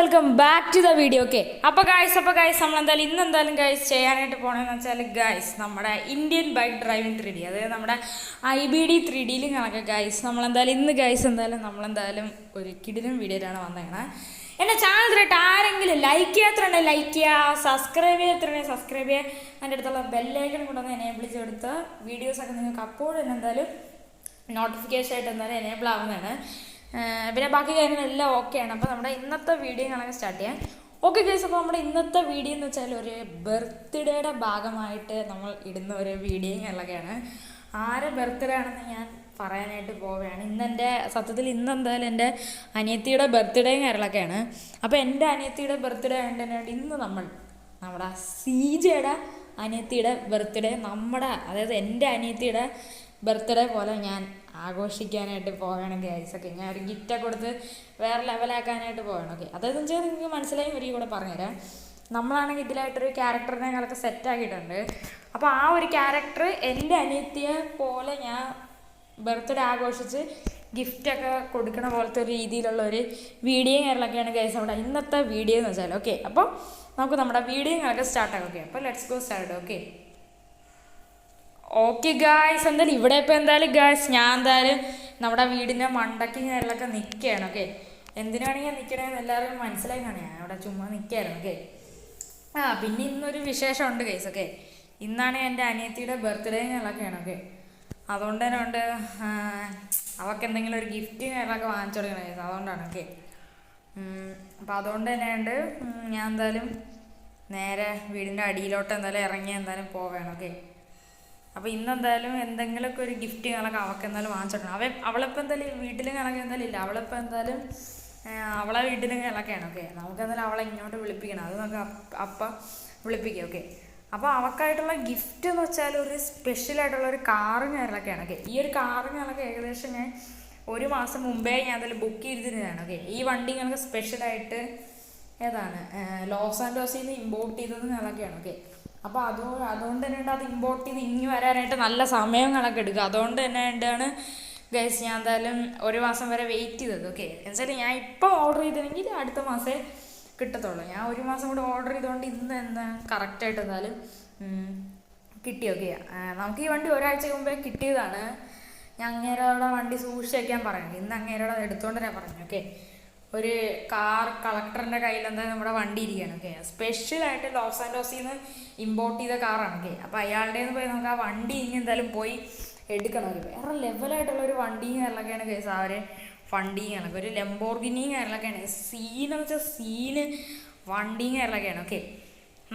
Welcome back to the video. Okay, അപ്പോൾ guys നമ്മൾ ഇന്നെന്തായാലും ഗൈസ് ചെയ്യാനായിട്ട് പോകണമെന്ന് വെച്ചാൽ ഗൈസ് നമ്മുടെ ഇന്ത്യൻ ബൈക്ക് ഡ്രൈവിംഗ് 3D, അതായത് നമ്മുടെ IBD 3Dയിൽ കണക്കെ ഗൈസ് നമ്മളെന്തായാലും ഒരു കിടിലൻ വീഡിയോയിലാണ് വന്നേക്കണേ. എൻ്റെ ചാനൽ ഇതിലായിട്ട് ആരെങ്കിലും ലൈക്ക് ചെയ്യാത്തതുണ്ടെങ്കിൽ ലൈക്ക് ചെയ്യുക, സബ്സ്ക്രൈബ് ചെയ്യാത്തതുണ്ടെങ്കിൽ സബ്സ്ക്രൈബ് ചെയ്യുക, അതിൻ്റെ അടുത്തുള്ള ബെല്ലൈക്കൺ കൊണ്ടുവന്ന് എനേബിൾ ചെയ്തെടുത്ത് വീഡിയോസൊക്കെ നിങ്ങൾക്ക് അപ്പോൾ തന്നെ എന്തായാലും നോട്ടിഫിക്കേഷൻ ആയിട്ട് എന്തായാലും എനേബിൾ ആവുന്നതാണ്. പിന്നെ ബാക്കി കാര്യങ്ങളെല്ലാം ഓക്കെയാണ്. അപ്പോൾ നമ്മുടെ ഇന്നത്തെ വീഡിയോ കണക്ക് സ്റ്റാർട്ട് ചെയ്യാം. ഓക്കെ ഗൈസ്, അപ്പോൾ നമ്മുടെ ഇന്നത്തെ വീഡിയോ എന്ന് വെച്ചാൽ ഒരു ബർത്ത്ഡേയുടെ ഭാഗമായിട്ട് നമ്മൾ ഇടുന്ന ഒരു വീഡിയോ കാര്യങ്ങളൊക്കെയാണ്. ആരെ ബർത്ത്ഡേ ആണെന്ന് ഞാൻ പറയാനായിട്ട് പോവുകയാണ്. ഇന്നെന്തായാലും എൻ്റെ അനിയത്തിയുടെ ബർത്ത്ഡേ കാര്യങ്ങളൊക്കെയാണ്. അപ്പോൾ എൻ്റെ അനിയത്തിയുടെ ബർത്ത്ഡേ ആയതുകൊണ്ട് ഇന്ന് നമ്മുടെ CJയുടെ അനിയത്തിയുടെ ബർത്ത്ഡേ അതായത് എൻ്റെ അനിയത്തിയുടെ ബർത്ത്ഡേ പോലെ ഞാൻ ആഘോഷിക്കാനായിട്ട് പോവുകയാണ് ഗൈസ്. ഒക്കെ ഞാൻ ഒരു ഗിഫ്റ്റൊക്കെ കൊടുത്ത് വേറെ ലെവലാക്കാനായിട്ട് പോവുകയാണ്. ഓക്കെ, അതായത് വെച്ചാൽ നിങ്ങൾക്ക് മനസ്സിലായി ഒരു കൂടെ പറഞ്ഞുതരാം. നമ്മളാണെങ്കിൽ ഇതിലായിട്ടൊരു ക്യാരക്ടറിനെ കളൊക്കെ സെറ്റാക്കിയിട്ടുണ്ട്. അപ്പോൾ ആ ഒരു ക്യാരക്ടർ എൻ്റെ അനിയത്തിയെ പോലെ ഞാൻ ബർത്ത്ഡേ ആഘോഷിച്ച് ഗിഫ്റ്റൊക്കെ കൊടുക്കണ പോലത്തെ ഒരു രീതിയിലുള്ള ഒരു വീഡിയോ കാര്യങ്ങളൊക്കെയാണ് ഗൈസ് നമ്മുടെ ഇന്നത്തെ വീഡിയോ എന്ന് വെച്ചാൽ. ഓക്കെ, അപ്പോൾ നമുക്ക് നമ്മുടെ വീഡിയോ കാര്യങ്ങളൊക്കെ സ്റ്റാർട്ടാക്കാം. ഓക്കെ, അപ്പോൾ let's go start. Okay guys, ഇവിടെ ഇപ്പോൾ ഗായ്സ് ഞാൻ നമ്മുടെ വീടിൻ്റെ മണ്ടയ്ക്ക് കാര്യങ്ങളൊക്കെ നിൽക്കുകയാണ്. ഓക്കെ, എന്തിനാണെങ്കിൽ നിൽക്കണമെന്ന് എല്ലാവരും മനസ്സിലായി കാണുക, ഞാൻ അവിടെ ചുമ്മാ നിൽക്കുകയായിരുന്നു. ഓക്കെ, പിന്നെ ഇന്നൊരു വിശേഷമുണ്ട് ഗൈസ്. ഓക്കെ, ഇന്നാണ് എൻ്റെ അനിയത്തിയുടെ ബർത്ത്ഡേ കാര്യങ്ങളൊക്കെയാണ്. ഓക്കെ, അതുകൊണ്ട് തന്നെ അവൾക്ക് എന്തെങ്കിലും ഒരു ഗിഫ്റ്റ് കാര്യങ്ങളൊക്കെ വാങ്ങിച്ചു കൊടുക്കണം ഗൈസ്, അതുകൊണ്ടാണ്. ഓക്കെ, അപ്പോൾ അതുകൊണ്ട് തന്നെ ഞാൻ എന്തായാലും നേരെ വീടിൻ്റെ അടിയിലോട്ട് ഇറങ്ങി പോവുകയാണ്. ഓക്കെ, അപ്പോൾ ഇന്നെന്തായാലും എന്തെങ്കിലുമൊക്കെ ഒരു ഗിഫ്റ്റ് കണക്ക് അവൾക്ക് വാങ്ങിച്ചിട്ടുണ്ട്. അവളിപ്പോൾ വീട്ടിലും കണക്ക് ഇല്ല, അവളിപ്പോൾ അവളെ വീട്ടിലും കണക്കാണ്. ഓക്കെ, നമുക്ക് അവളെ ഇങ്ങോട്ട് വിളിപ്പിക്കണം, അത് നമുക്ക് അപ്പം വിളിപ്പിക്കാം. ഓക്കെ, അപ്പോൾ അവൾക്കായിട്ടുള്ള ഗിഫ്റ്റ് എന്ന് വെച്ചാൽ ഒരു സ്പെഷ്യലായിട്ടുള്ള ഒരു കാറും കാര്യങ്ങളൊക്കെയാണ്. ഓക്കെ, ഈ ഒരു കാറും കാര്യങ്ങളൊക്കെ ഏകദേശം ഞാൻ ഒരു മാസം മുമ്പേ ഞാൻ ബുക്ക് ചെയ്തിരുന്നതാണ്. ഓക്കെ, ഈ വണ്ടി ഞങ്ങൾക്ക് സ്പെഷ്യലായിട്ട് ലോസ് ആൻഡോസിൽ നിന്ന് ഇമ്പോർട്ട് ചെയ്തത് കണക്കൊക്കെയാണ്. ഓക്കെ, അപ്പോൾ അതുകൊണ്ട് തന്നെ അത് ഇമ്പോർട്ട് ചെയ്ത് ഇനി വരാനായിട്ട് നല്ല സമയം കണക്ക് എടുക്കുക. അതുകൊണ്ട് തന്നെ ഗൈസ് ഞാൻ എന്തായാലും ഒരു മാസം വരെ വെയിറ്റ് ചെയ്തത്. ഓക്കെ, എന്നുവെച്ചാൽ ഞാൻ ഇപ്പോൾ ഓർഡർ ചെയ്തില്ലെങ്കിൽ അടുത്ത മാസമേ കിട്ടത്തുള്ളൂ. ഞാൻ ഒരു മാസം കൂടി ഓർഡർ ചെയ്തുകൊണ്ട് ഇന്ന് കറക്റ്റായിട്ട് എന്തായാലും കിട്ടി. ഓക്കെ, നമുക്ക് ഈ വണ്ടി ഒരാഴ്ച മുമ്പേ കിട്ടിയതാണ്. ഞാൻ അങ്ങേരോടെ വണ്ടി സൂക്ഷിച്ച് വയ്ക്കാൻ പറയുന്നത്, ഇന്ന് അങ്ങേരോടെ എടുത്തുകൊണ്ട് ഞാൻ പറഞ്ഞു. ഓക്കെ, ഒരു കാർ കളക്ടറിൻ്റെ കയ്യിൽ നമ്മുടെ വണ്ടി ഇരിക്കുകയാണ്. ഓക്കെ, സ്പെഷ്യലായിട്ട് ലോസ് ആൻഡോസിൽ നിന്ന് ഇമ്പോർട്ട് ചെയ്ത കാറാണ്. ഓക്കെ, അപ്പോൾ അയാളുടെ പോയി നമുക്ക് ആ വണ്ടി ഇനി എന്തായാലും പോയി എടുക്കണം. വേറെ ലെവലായിട്ടുള്ളൊരു വണ്ടിയും കാര്യങ്ങളൊക്കെയാണ് കേസ്. ആ ഒരു വണ്ടിയും കാര്യങ്ങളൊക്കെ ഒരു ലംബോർഗിനിയും കാര്യങ്ങളൊക്കെയാണ്. സീനെന്ന് വെച്ചാൽ സീന് വണ്ടിയും കാര്യങ്ങളൊക്കെയാണ്. ഓക്കെ,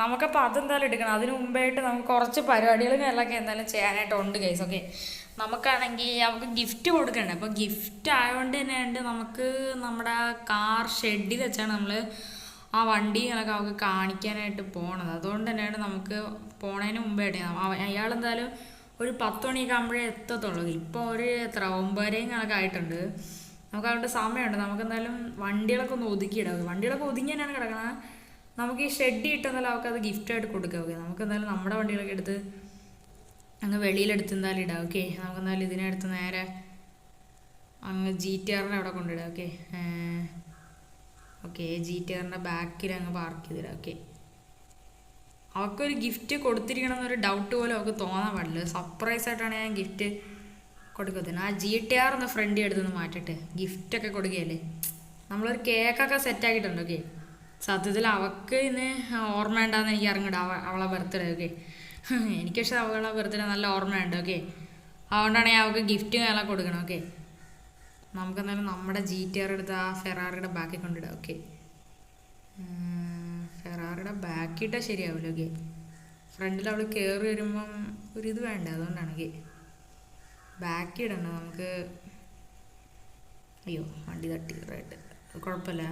നമുക്കപ്പോൾ അതെന്തായാലും എടുക്കണം. അതിന് മുമ്പായിട്ട് നമുക്ക് കുറച്ച് പരിപാടികളും കാര്യങ്ങളൊക്കെ എന്തായാലും ചെയ്യാനായിട്ടുണ്ട് കേസ്. ഓക്കെ, നമുക്കാണെങ്കിൽ അവൾക്ക് ഗിഫ്റ്റ് കൊടുക്കണ്ടേ. അപ്പോൾ ഗിഫ്റ്റ് ആയതുകൊണ്ട് തന്നെ നമുക്ക് നമ്മുടെ കാർ ഷെഡിൽ വെച്ചാണ് നമ്മൾ ആ വണ്ടി കണക്ക് അവൾക്ക് കാണിക്കാനായിട്ട് പോണത്. അതുകൊണ്ട് തന്നെയാണ് നമുക്ക് പോണതിന് മുമ്പായിട്ട് അയാളെന്തായാലും ഒരു 10 മണിയൊക്കെ ആകുമ്പോഴേ എത്തത്തുള്ളൂ. ഇപ്പോൾ ഒരു 9:30 കണക്കായിട്ടുണ്ട്. നമുക്ക് അതുകൊണ്ട് സമയമുണ്ട്. നമുക്കെന്തായാലും വണ്ടികളൊക്കെ ഒന്ന് ഒതുക്കിയിടാം. വണ്ടികളൊക്കെ ഒതുങ്ങി തന്നെയാണ് കിടക്കുന്നത്. നമുക്ക് ഈ ഷെഡ് ഇട്ടെന്നാലും അവൾക്ക് അത് ഗിഫ്റ്റായിട്ട് കൊടുക്കാം. ഓക്കെ, നമുക്കെന്തായാലും നമ്മുടെ വണ്ടികളൊക്കെ എടുത്ത് അങ്ങ് വെളിയിലെടുത്ത് എന്തായാലും ഇടാം. ഓക്കെ, നമുക്കെന്തായാലും ഇതിനടുത്ത് നേരെ അങ്ങ് GTRൻ്റെ അവിടെ കൊണ്ടിടാം. ഓക്കെ, GTRൻ്റെ ബാക്കിൽ അങ്ങ് പാർക്ക് ചെയ്തിടാം. ഓക്കെ, അവൾക്കൊരു ഗിഫ്റ്റ് കൊടുത്തിരിക്കണം എന്നൊരു ഡൗട്ട് പോലും അവൾക്ക് തോന്നാൻ പാടില്ല. സർപ്രൈസ് ആയിട്ടാണ് ഞാൻ ഗിഫ്റ്റ് കൊടുക്കുന്നത്. ആ GTR ഒന്ന് ഫ്രണ്ട് എടുത്തൊന്ന് മാറ്റിട്ട് ഗിഫ്റ്റൊക്കെ കൊടുക്കുകയല്ലേ. നമ്മളൊരു കേക്കൊക്കെ സെറ്റാക്കിയിട്ടുണ്ട്. ഓക്കെ, സത്യത്തിൽ അവൾക്ക് ഇന്ന് ഓർമ്മ ഉണ്ടാകുന്ന എനിക്ക് അറിഞ്ഞിട അവളെ ബർത്ത്ഡേ. ഓക്കെ, എനിക്ക് പക്ഷേ അവളെ ബർത്ത്ഡേ നല്ല ഓർമ്മയുണ്ട്. ഓക്കെ, അതുകൊണ്ടാണ് അവൾക്ക് ഗിഫ്റ്റ് എല്ലാം കൊടുക്കണം. ഓക്കെ, നമുക്കെന്തായാലും നമ്മുടെ GTR എടുത്ത് ആ ഫെറാറിയുടെ ബാക്കിൽ കൊണ്ടിടാം. ഓക്കെ, ഫെറാറിയുടെ ബാക്കിയിട്ടാൽ ശരിയാവില്ല. ഓക്കെ, ഫ്രണ്ടിൽ അവൾ കയറി വരുമ്പം ഒരിത് വേണ്ട, അതുകൊണ്ടാണ്. ഓക്കെ, ബാക്കി ഇടണ്ട നമുക്ക്. അയ്യോ, വണ്ടി തട്ടി റൈറ്റ്, കുഴപ്പമില്ല.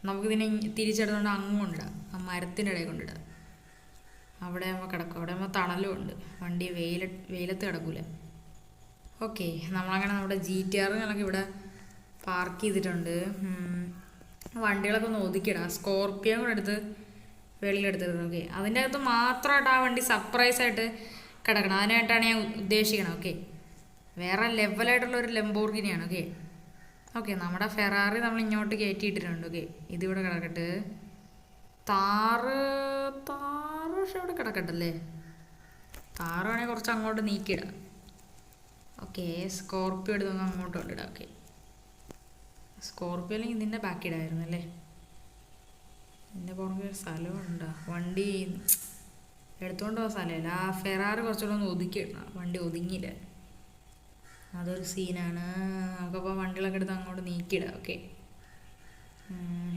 നമുക്കിതിനെ തിരിച്ചെടുത്തുകൊണ്ട് അങ്ങ് കൊണ്ടിടാം, ആ മരത്തിൻ്റെ ഇടയിൽ കൊണ്ടിടാം. അവിടെ ആകുമ്പോൾ കിടക്കും, അവിടെ ആകുമ്പോൾ തണലും ഉണ്ട്, വണ്ടി വെയിലത്ത് കിടക്കൂല. ഓക്കെ, നമ്മളങ്ങനെ നമ്മുടെ GTR കണക്ക് ഇവിടെ പാർക്ക് ചെയ്തിട്ടുണ്ട്. വണ്ടികളൊക്കെ ഒന്ന് ഒതുക്കിയിടാം. സ്കോർപ്പിയോ കൂടെ എടുത്ത് വെളിയിലെടുത്തിരുന്നത്. ഓക്കെ, അതിൻ്റെ അകത്ത് മാത്രമായിട്ട് ആ വണ്ടി സർപ്രൈസായിട്ട് കിടക്കണം, അതിനായിട്ടാണ് ഞാൻ ഉദ്ദേശിക്കണം. ഓക്കെ, വേറെ ലെവലായിട്ടുള്ളൊരു ലംബോർഗിനിയാണ്. ഓക്കെ, ഓക്കെ, നമ്മുടെ ഫെറാറി നമ്മൾ ഇങ്ങോട്ട് കയറ്റിയിട്ടിട്ടുണ്ട്. ഓക്കെ, ഇതിവിടെ കിടക്കട്ടെ. താറ് താറ് പക്ഷെ ഇവിടെ കിടക്കട്ടല്ലേ. താറ് വേണമെങ്കിൽ കുറച്ച് അങ്ങോട്ട് നീക്കിയിടാം. ഓക്കെ, സ്കോർപ്പിയോ എടുത്ത് നമുക്ക് അങ്ങോട്ട് കൊണ്ടിടാം. ഓക്കെ, സ്കോർപ്പിയോ അല്ലെങ്കിൽ ഇതിൻ്റെ ബാക്കി ഇടായിരുന്നു അല്ലേ. ഇതിൻ്റെ പുറകെ സ്ഥലമുണ്ടോ? വണ്ടി എടുത്തുകൊണ്ട് പോകാൻ സ്ഥലമില്ല. ആ ഫെറാറി കുറച്ചുകൂടെ ഒന്ന് ഒതുക്കിയിടണം. വണ്ടി ഒതുങ്ങിയില്ല, അതൊരു സീനാണ്. നമുക്കപ്പോൾ വണ്ടികളൊക്കെ എടുത്ത് അങ്ങോട്ട് നീക്കിയിടാം. ഓക്കെ,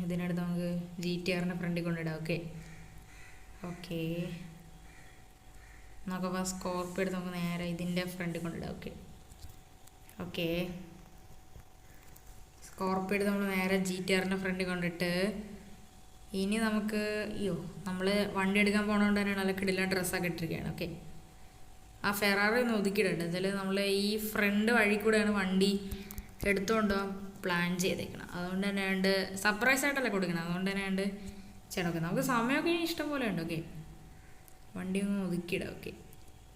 ഇതിനടുത്ത് നമുക്ക് GTR ഫ്രണ്ടിൽ കൊണ്ടിടാം. ഓക്കെ ഓക്കെ നമുക്കപ്പോൾ സ്കോർപ്പിയോ എടുത്ത് നമുക്ക് നേരെ ഇതിൻ്റെ ഫ്രണ്ടിൽ കൊണ്ടിടാം. ഓക്കെ ഓക്കെ സ്കോർപ്പിയോ എടുത്ത് നമ്മൾ നേരെ GTR ഫ്രണ്ടിൽ കൊണ്ടിട്ട് ഇനി നമുക്ക് നമ്മൾ വണ്ടി എടുക്കാൻ പോകണോണ്ട് തന്നെ നല്ല കിടില ഡ്രസ്സൊക്കെ ഇട്ടിരിക്കുകയാണ്. ഓക്കെ, ആ ഫെറാറി ഒന്ന് ഒതുക്കിയിടട്ടെ. എന്തായാലും നമ്മൾ ഈ ഫ്രണ്ട് വഴി കൂടെയാണ് വണ്ടി എടുത്തുകൊണ്ട് പോകാൻ പ്ലാൻ ചെയ്തേക്കണം. അതുകൊണ്ട് തന്നെ ഉണ്ട് സർപ്രൈസ് ആയിട്ടല്ലേ കൊടുക്കണം. അതുകൊണ്ട് തന്നെ ഉണ്ട് ചേട്ടൊക്കെ നമുക്ക് സമയമൊക്കെ ഇഷ്ടം പോലെ ഉണ്ട്. ഓക്കെ, വണ്ടി ഒന്ന് ഒതുക്കിയിടാം. ഓക്കെ,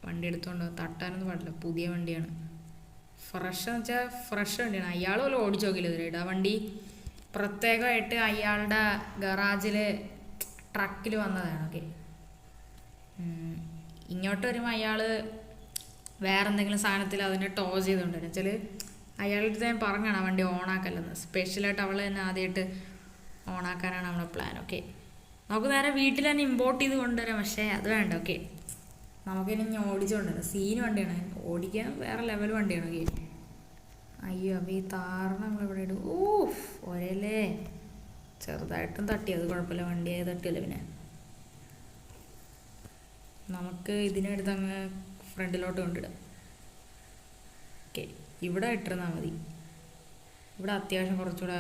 വണ്ടി എടുത്തുകൊണ്ട് തട്ടാനൊന്നും പാടില്ല, പുതിയ വണ്ടിയാണ്. ഫ്രഷ് എന്ന് വെച്ചാൽ ഫ്രഷ് വണ്ടിയാണ്. അയാൾ പോലും ഓടിച്ചു നോക്കില്ല ഇതിലായിട്ട്. ആ വണ്ടി പ്രത്യേകമായിട്ട് അയാളുടെ ഗറാജിൽ ട്രക്കിൽ വന്നതാണ്. ഓക്കെ, ഇങ്ങോട്ട് വരുമ്പോൾ അയാൾ വേറെ എന്തെങ്കിലും സാധനത്തിൽ അതിനെ ടോ ചെയ്തുകൊണ്ട് വരും. വെച്ചാൽ അയാളുടെ അടുത്ത് ഞാൻ പറഞ്ഞാണ് ആ വണ്ടി ഓണാക്കല്ലെന്ന്. സ്പെഷ്യലായിട്ട് അവൾ തന്നെ ആദ്യമായിട്ട് ഓണാക്കാനാണ് നമ്മുടെ പ്ലാൻ. ഓക്കെ, നമുക്ക് നേരെ വീട്ടിൽ തന്നെ ഇമ്പോർട്ട് ചെയ്ത് കൊണ്ടുവരാം. പക്ഷേ അത് വേണ്ട. ഓക്കെ, നമുക്കിനി ഇനി ഓടിച്ചു കൊണ്ടുവരാം. സീൻ വണ്ടിയാണ്, ഓടിക്കാൻ വേറെ ലെവൽ വണ്ടിയാണ്. ഓക്കെ, അയ്യോ അപ്പോൾ ഈ താറിന് നമ്മളിവിടെ ഇടും. ഒരേലേ ചെറുതായിട്ടും തട്ടി, അത് കുഴപ്പമില്ല, വണ്ടിയായി തട്ടിയല്ലോ. പിന്നെ നമുക്ക് ഇതിനടുത്ത് അങ്ങ് ഫ്രണ്ടിലോട്ട് കൊണ്ടിടാം. ഓക്കെ, ഇവിടെ ഇട്ടിരുന്നാൽ മതി. ഇവിടെ അത്യാവശ്യം കുറച്ചുകൂടെ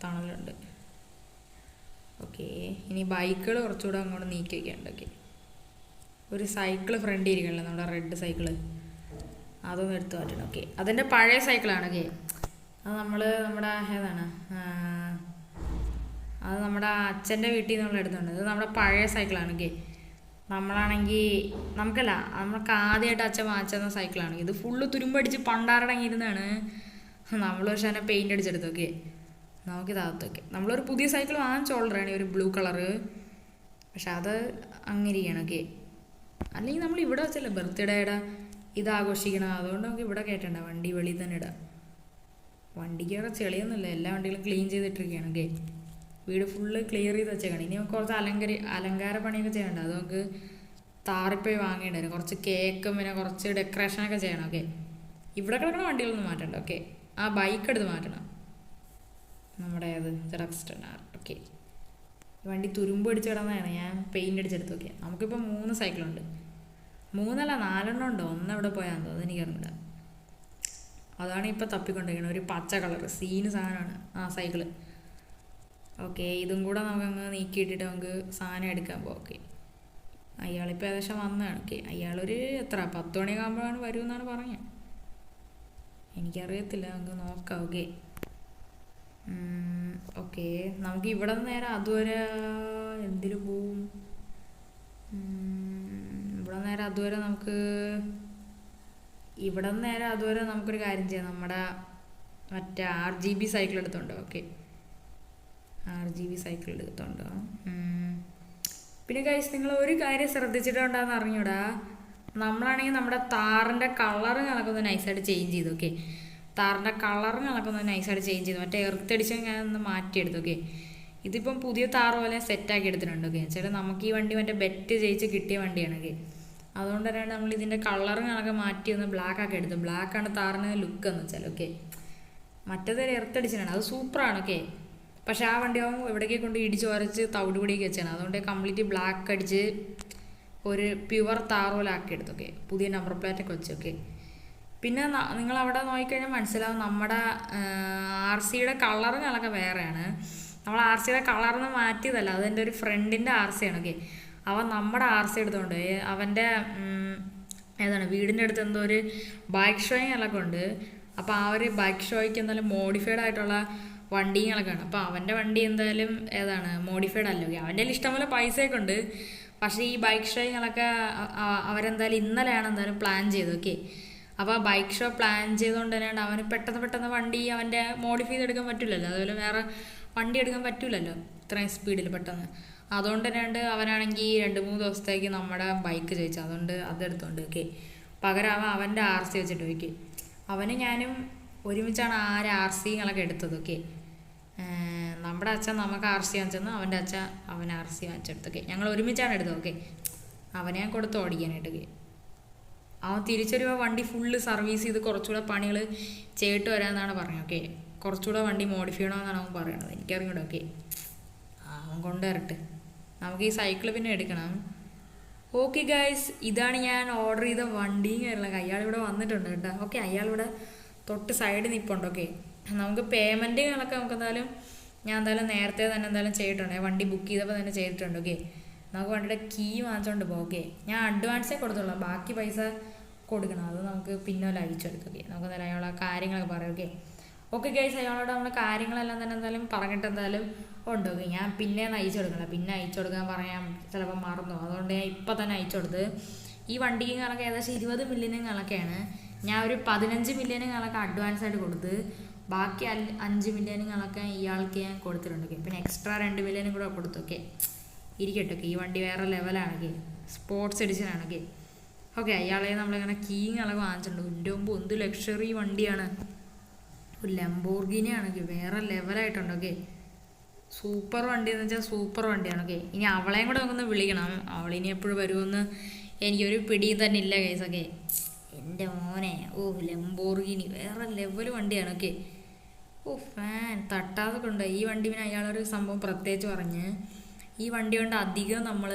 തണലുണ്ട്. ഓക്കെ, ഇനി ബൈക്കുകൾ കുറച്ചുകൂടെ അങ്ങോട്ട് നീക്കി വയ്ക്കാനുണ്ട്. ഓക്കെ, ഒരു സൈക്കിള് ഫ്രണ്ടിൽ ഇരിക്കണല്ലോ, നമ്മുടെ റെഡ് സൈക്കിള്, അതൊന്നും എടുത്ത് മാറ്റണം. ഓക്കെ, അതിൻ്റെ പഴയ സൈക്കിളാണ്. ഓക്കെ, അത് നമ്മുടെ ഏതാണ് അത് നമ്മുടെ അച്ഛൻ്റെ വീട്ടിൽ നിന്ന് നമ്മൾ എടുത്തുണ്ട്. ഇത് നമ്മുടെ പഴയ സൈക്കിളാണ്. ഓക്കെ, നമ്മളാണെങ്കിൽ നമ്മൾക്ക് ആദ്യമായിട്ട് അച്ഛൻ വാങ്ങിച്ചെന്ന സൈക്കിളാണ്. ഇത് ഫുള്ള് തുരുമ്പടിച്ച് പണ്ടാറടങ്ങിയിരുന്നാണ്. നമ്മൾ പക്ഷേ അതിനെ പെയിൻ്റ് അടിച്ചെടുത്തു. ഓക്കെ, നമുക്കിതകത്തൊക്കെ നമ്മളൊരു പുതിയ സൈക്കിൾ വാങ്ങിച്ചോളറാണ്, ഒരു ബ്ലൂ കളറ്. പക്ഷെ അത് അങ്ങനെയാണ്. ഓക്കെ, അല്ലെങ്കിൽ നമ്മൾ ഇവിടെ വെച്ചല്ലേ ബർത്ത്ഡേയുടെ ഇത് ആഘോഷിക്കണം. അതുകൊണ്ട് നമുക്ക് ഇവിടെ കയറ്റണ്ട, വണ്ടി വെളിയിൽ തന്നെ ഇടാം. വണ്ടിക്ക് വേറെ ചെളിയൊന്നുമില്ല, എല്ലാ വണ്ടികളും ക്ലീൻ ചെയ്തിട്ടിരിക്കുകയാണ്. ഓക്കെ, വീട് ഫുള്ള് ക്ലിയർ ചെയ്ത് വെച്ചേക്കണം. ഇനി നമുക്ക് കുറച്ച് അലങ്കാര പണിയൊക്കെ ചെയ്യണ്ട. അത് നമുക്ക് താറിപ്പോയി വാങ്ങേണ്ടി വരും. കുറച്ച് കേക്കും പിന്നെ കുറച്ച് ഡെക്കറേഷനൊക്കെ ചെയ്യണം. ഓക്കെ, ഇവിടെ കിടക്കുന്ന വണ്ടികളൊന്നും മാറ്റണ്ട. ഓക്കെ, ആ ബൈക്ക് എടുത്ത് മാറ്റണം, നമ്മുടെ അത് ZX10R. ഓക്കെ, വണ്ടി തുരുമ്പ് അടിച്ച് കിടന്നതാണ്, ഞാൻ പെയിൻ്റ് അടിച്ചെടുത്ത്. ഓക്കെ, നമുക്കിപ്പോൾ 3 സൈക്കിളുണ്ട്. 3 അല്ല 4 ഉണ്ട്. എവിടെ പോയാൽ അതെനിക്കറിയില്ല. അതാണ് ഇപ്പോൾ തപ്പിക്കൊണ്ടിരിക്കുന്നത്. ഒരു പച്ച കളർ സീന് സാധനമാണ് ആ സൈക്കിള്. ഓക്കെ, ഇതും കൂടെ നമുക്കങ്ങ് നീക്കിയിട്ടിട്ട് നമുക്ക് സാധനം എടുക്കാൻ പോകാം. ഓക്കെ, അയാളിപ്പോൾ ഏകദേശം വന്നതാണ്. ഓക്കെ, അയാളൊരു 10 മണിയൊക്കെ ആകുമ്പോഴാണ് വരുമെന്നാണ് പറഞ്ഞത്. എനിക്കറിയത്തില്ല, നമുക്ക് നോക്കാം. ഓക്കെ ഓക്കെ നമുക്ക് ഇവിടെ നിന്ന് നേരെ അതുവരെ എന്തിനു പോവും? ഇവിടെ നേരെ അതുവരെ നമുക്കൊരു കാര്യം ചെയ്യാം. നമ്മുടെ മറ്റേ RGB സൈക്കിൾ എടുത്തുണ്ടോ? ഓക്കെ, RGB സൈക്കിൾ എടുത്തുണ്ടോ? പിന്നെ ഗൈസ്, നിങ്ങൾ ഒരു കാര്യം ശ്രദ്ധിച്ചിട്ടുണ്ടാന്ന് അറിഞ്ഞൂടാ, നമ്മളാണെങ്കിൽ നമ്മുടെ താറിൻ്റെ കളറ് കണക്കൊന്ന് നൈസായിട്ട് ചേഞ്ച് ചെയ്തു. ഓക്കെ, താറിൻ്റെ കളറ് കണക്കൊന്ന് നൈസായിട്ട് ചേഞ്ച് ചെയ്തു. മറ്റേ എർത്തടിച്ച് ഞാൻ ഒന്ന് മാറ്റിയെടുത്തു. ഓക്കെ, ഇതിപ്പം പുതിയ താറ് പോലെ സെറ്റാക്കി എടുത്തിട്ടുണ്ട്. ഓക്കെ, ചില നമുക്ക് ഈ വണ്ടി മറ്റേ ബെറ്റ് ജയിച്ച് കിട്ടിയ വണ്ടിയാണ്. ഓക്കെ, അതുകൊണ്ട് തന്നെയാണ് നമ്മൾ ഇതിൻ്റെ കളറ് കണക്കെ മാറ്റി ഒന്ന് ബ്ലാക്ക് ആക്കി എടുത്തു. ബ്ലാക്കാണ് താറിന് ലുക്ക് എന്ന് വെച്ചാൽ. ഓക്കെ, മറ്റേത് എർത്തടിച്ചാണ്, അത് സൂപ്പറാണ്. ഓക്കെ, പക്ഷെ ആ വണ്ടി ആകുമ്പോൾ എവിടേക്ക് കൊണ്ട് ഇടിച്ച് വരച്ച് തവിടുപൊടിയൊക്കെ വെച്ചാണ്. അതുകൊണ്ട് കംപ്ലീറ്റ് ബ്ലാക്ക് അടിച്ച് ഒരു പ്യുവർ താറ് പോലെ ആക്കിയെടുത്തു. ഓക്കെ, പുതിയ നമ്പർ പ്ലേറ്റൊക്കെ വെച്ച്. ഓക്കെ, പിന്നെ നിങ്ങൾ അവിടെ നോക്കിക്കഴിഞ്ഞാൽ മനസ്സിലാവും, നമ്മുടെ RCയുടെ കളറ് കണക്കെ വേറെയാണ്. നമ്മൾ RCയുടെ കളറിന്ന് മാറ്റിയതല്ല, അതെൻ്റെ ഒരു ഫ്രണ്ടിൻ്റെ RC ആണ്. ഓക്കെ, അവൻ നമ്മുടെ RC എടുത്തുകൊണ്ട് അവൻ്റെ ഏതാണ് വീടിൻ്റെ അടുത്ത് എന്തോ ഒരു ബൈക്ക് ഷോയിങ്ങൊക്കെ ഉണ്ട്. അപ്പോൾ ആ ഒരു ബൈക്ക് ഷോയ്ക്ക് എന്തായാലും മോഡിഫൈഡ് ആയിട്ടുള്ള വണ്ടികളൊക്കെ ആണ്. അപ്പോൾ അവൻ്റെ വണ്ടി എന്തായാലും ഏതാണ് മോഡിഫൈഡ് അല്ല. ഓക്കെ, അവൻ്റെ ഇഷ്ടംപോലെ പൈസയൊക്കെ ഉണ്ട്. പക്ഷേ ഈ ബൈക്ക് ഷോയിങ്ങളൊക്കെ അവരെന്തായാലും ഇന്നലെയാണ് എന്തായാലും പ്ലാൻ ചെയ്തത്. ഓക്കെ, അപ്പോൾ ആ ബൈക്ക് ഷോപ്പ് പ്ലാൻ ചെയ്തുകൊണ്ട് തന്നെയാണ് അവന് പെട്ടെന്ന് വണ്ടി അവൻ്റെ മോഡിഫൈ ചെയ്തെടുക്കാൻ പറ്റില്ലല്ലോ, അതുപോലെ വേറെ വണ്ടി എടുക്കാൻ പറ്റില്ലല്ലോ ഇത്രയും സ്പീഡിൽ പെട്ടെന്ന്. അതുകൊണ്ട് തന്നെയാണ് അവനാണെങ്കിൽ 2-3 ദിവസത്തേക്ക് നമ്മുടെ ബൈക്ക് ചോദിച്ചു. അതുകൊണ്ട് അതെടുത്തോണ്ട് ഓക്കെ. പകരം അവൻ്റെ RC വെച്ചിട്ട് ഓക്കെ. അവന് ഞാനും ഒരുമിച്ചാണ് RCകളൊക്കെ എടുത്തത് ഓക്കെ. നമ്മുടെ അച്ഛൻ നമുക്ക് RC വാങ്ങിച്ചെന്ന്, അവൻ്റെ അച്ഛൻ അവൻ RC വാങ്ങിച്ചെടുത്തൊക്കെ. ഞങ്ങൾ ഒരുമിച്ചാണ് എടുത്തത് ഓക്കെ. അവനെ ഞാൻ കൊടുത്ത് ഓടിക്കാനായിട്ടൊക്കെ. അവൻ തിരിച്ചൊരു വണ്ടി ഫുള്ള് സർവീസ് ചെയ്ത് കുറച്ചുകൂടെ പണികൾ ചെയ്തിട്ട് വരാമെന്നാണ് പറഞ്ഞത് ഓക്കെ. കുറച്ചുകൂടെ വണ്ടി മോഡിഫൈ ചെയ്യണമെന്നാണ് അവൻ പറയണത്, എനിക്കറിയൂടെ ഓക്കെ. അവൻ കൊണ്ടുവരട്ടെ, നമുക്ക് ഈ സൈക്കിൾ പിന്നെ എടുക്കണം. ഓക്കെ ഗൈസ്, ഇതാണ് ഞാൻ ഓർഡർ ചെയ്ത വണ്ടിയും കാര്യങ്ങളൊക്കെ. അയാളിവിടെ വന്നിട്ടുണ്ട് കേട്ടോ ഓക്കെ. അയാളിവിടെ തൊട്ട് സൈഡിൽ നിൽപ്പുണ്ട് ഓക്കെ. നമുക്ക് പേയ്മെൻറ്റുകളൊക്കെ നമുക്ക് എന്തായാലും ഞാൻ എന്തായാലും നേരത്തെ തന്നെ എന്തായാലും ചെയ്തിട്ടുണ്ട്. വണ്ടി ബുക്ക് ചെയ്തപ്പോൾ തന്നെ ചെയ്തിട്ടുണ്ട് ഓക്കെ. നമുക്ക് വണ്ടിയുടെ കീ വാങ്ങിച്ചുകൊണ്ട് പോകും ഓക്കെ. ഞാൻ അഡ്വാൻസേ കൊടുത്തുള്ളൂ, ബാക്കി പൈസ കൊടുക്കണം, അത് നമുക്ക് പിന്നെ അയച്ചെടുക്കും ഓക്കെ. നമുക്ക് എന്തായാലും അയാളെ കാര്യങ്ങളൊക്കെ പറയാം ഓക്കെ. ഓക്കെ ഗൈസ്, അയാളോട് നമ്മൾ കാര്യങ്ങളെല്ലാം തന്നെ എന്തായാലും പറഞ്ഞിട്ട് എന്തായാലും ഉണ്ട് ഓക്കെ. ഞാൻ പിന്നെ അയച്ചു കൊടുക്കണം, പിന്നെ അയച്ചു കൊടുക്കാൻ പറയാൻ ചിലപ്പോൾ മറന്നു, അതുകൊണ്ട് ഞാൻ ഇപ്പം തന്നെ അയച്ചു കൊടുത്ത്. ഈ വണ്ടിക്ക് കണക്ക് ഏകദേശം 20 മില്യൺ കണക്കാണ്. ഞാൻ ഒരു 15 മില്യൺ കണക്ക് അഡ്വാൻസ് ആയിട്ട് കൊടുത്ത്, ബാക്കി 5 മില്യൺ കണക്ക് ഇയാൾക്ക് ഞാൻ കൊടുത്തിട്ടുണ്ട് ഓക്കെ. പിന്നെ എക്സ്ട്രാ 2 മില്യൺ കൂടെ കൊടുത്തു ഓക്കെ. ഇരിക്കട്ടെ ഓക്കെ. ഈ വണ്ടി വേറെ ലെവലാണെങ്കിൽ സ്പോർട്സ് എഡിഷൻ ആണെങ്കിൽ ഓക്കെ. അയാളെ നമ്മളിങ്ങനെ കീങ്ങളൊക്കെ വാങ്ങിച്ചിട്ടുണ്ട്. എൻ്റെ മുമ്പ് എന്ത് ലക്ഷറി വണ്ടിയാണ്, ഒരു ലംബോർഗിനി ആണെങ്കിൽ വേറെ ലെവലായിട്ടുണ്ട് ഓക്കെ. സൂപ്പർ വണ്ടി എന്ന് വെച്ചാൽ സൂപ്പർ വണ്ടിയാണ് ഓക്കെ. ഇനി അവളെയും കൂടെ നമുക്കൊന്ന് വിളിക്കണം, അവളിനി എപ്പോഴും വരുമെന്ന് എനിക്കൊരു പിടിയും തന്നെ ഇല്ല കേസൊക്കെ. എൻ്റെ മോനെ ലംബോർഗിനി വേറെ ലെവൽ വണ്ടിയാണ് ഓക്കെ. ഫാൻ തട്ടാതെ കൊണ്ട് ഈ വണ്ടി. പിന്നെ അയാളൊരു സംഭവം പ്രത്യേകിച്ച് പറഞ്ഞ്, ഈ വണ്ടി കൊണ്ട് അധികം നമ്മൾ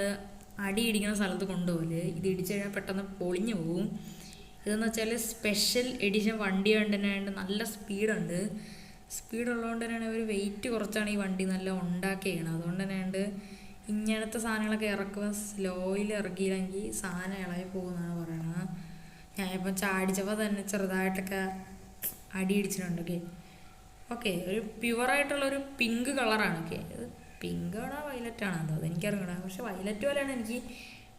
അടി ഇടിക്കുന്ന സ്ഥലത്ത് കൊണ്ടുപോകല്, ഇത് ഇടിച്ചു കഴിഞ്ഞാൽ പെട്ടെന്ന് പൊളിഞ്ഞു പോകും. ഇതെന്ന് വെച്ചാൽ സ്പെഷ്യൽ എഡിഷൻ വണ്ടി കൊണ്ട് തന്നെ നല്ല സ്പീഡുണ്ട്. സ്പീഡുള്ളതുകൊണ്ട് തന്നെയാണ് ഒരു വെയിറ്റ് കുറച്ചാണ് ഈ വണ്ടി നല്ല ഉണ്ടാക്കിയേക്കണം. അതുകൊണ്ട് തന്നെയുണ്ട് ഇങ്ങനത്തെ സാധനങ്ങളൊക്കെ ഇറക്കുമ്പോൾ സ്ലോയിൽ ഇറക്കിയില്ലെങ്കിൽ സാധനം ഇളകി പോകുമെന്നാണ് പറയണത്. ഞാനിപ്പം ചാടിച്ചപ്പോൾ തന്നെ ചെറുതായിട്ടൊക്കെ അടി ഇടിച്ചിട്ടുണ്ട് ഓക്കെ. ഓക്കെ, ഒരു പ്യുവറായിട്ടുള്ളൊരു പിങ്ക് കളറാണ് ഓക്കെ. ഇത് പിങ്ക് ആണോ വയലറ്റ് ആണോ എന്തോ അതെനിക്കറിയണം, പക്ഷെ വയലറ്റ് പോലെയാണ് എനിക്ക്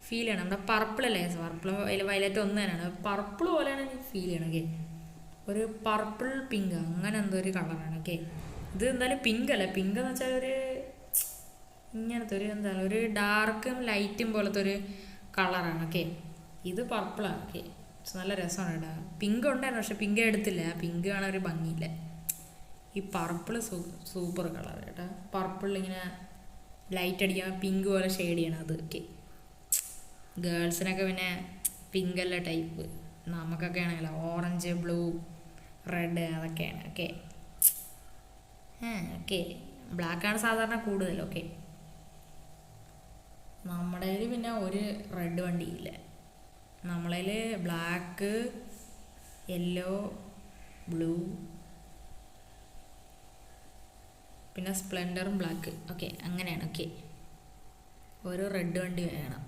ഫീൽ ചെയ്യണം. നമ്മുടെ പർപ്പിളല്ലേ, പർപ്പിൾ വയലറ്റ് ഒന്ന് തന്നെയാണ്, പർപ്പിൾ പോലെയാണ് എനിക്ക് ഫീൽ ചെയ്യണം ഓക്കെ. ഒരു പർപ്പിൾ പിങ്ക് അങ്ങനെ എന്തോ ഒരു കളറാണ് ഓക്കെ. ഇത് എന്തായാലും പിങ്ക് അല്ല, പിങ്ക് എന്ന് വെച്ചാൽ ഒരു ഇങ്ങനത്തെ ഒരു എന്താണ് ഒരു ഡാർക്കും ലൈറ്റും പോലത്തെ ഒരു കളറാണ് ഓക്കെ. ഇത് പർപ്പിളാണ് ഓക്കെ. നല്ല രസമാണ് കേട്ടോ. പിങ്ക് ഉണ്ടായിരുന്നു, പക്ഷെ പിങ്ക് എടുത്തില്ല, പിങ്ക് കാണാൻ ഒരു ഭംഗിയില്ല. ഈ പർപ്പിൾ സൂപ്പർ കളർ കേട്ടോ. പർപ്പിൾ ഇങ്ങനെ ലൈറ്റ് അടിക്കാൻ പിങ്ക് പോലെ ഷെയ്ഡ് ചെയ്യണം അത് ഓക്കെ. ഗേൾസിനൊക്കെ പിന്നെ പിങ്കല്ല ടൈപ്പ്, നമുക്കൊക്കെ ആണെങ്കിലോ ഓറഞ്ച്, ബ്ലൂ, റെഡ് അതൊക്കെയാണ് ഓക്കെ. ഓക്കെ, ബ്ലാക്കാണ് സാധാരണ കൂടുതൽ ഓക്കെ. നമ്മുടെ കയ്യിൽ പിന്നെ ഒരു റെഡ് വണ്ടിയില്ല. നമ്മളതിൽ ബ്ലാക്ക്, യെല്ലോ, ബ്ലൂ, പിന്നെ സ്പ്ലെൻഡറും ബ്ലാക്ക് ഓക്കെ. അങ്ങനെയാണ് ഓക്കെ. ഓരോ റെഡ് വണ്ടി വേണം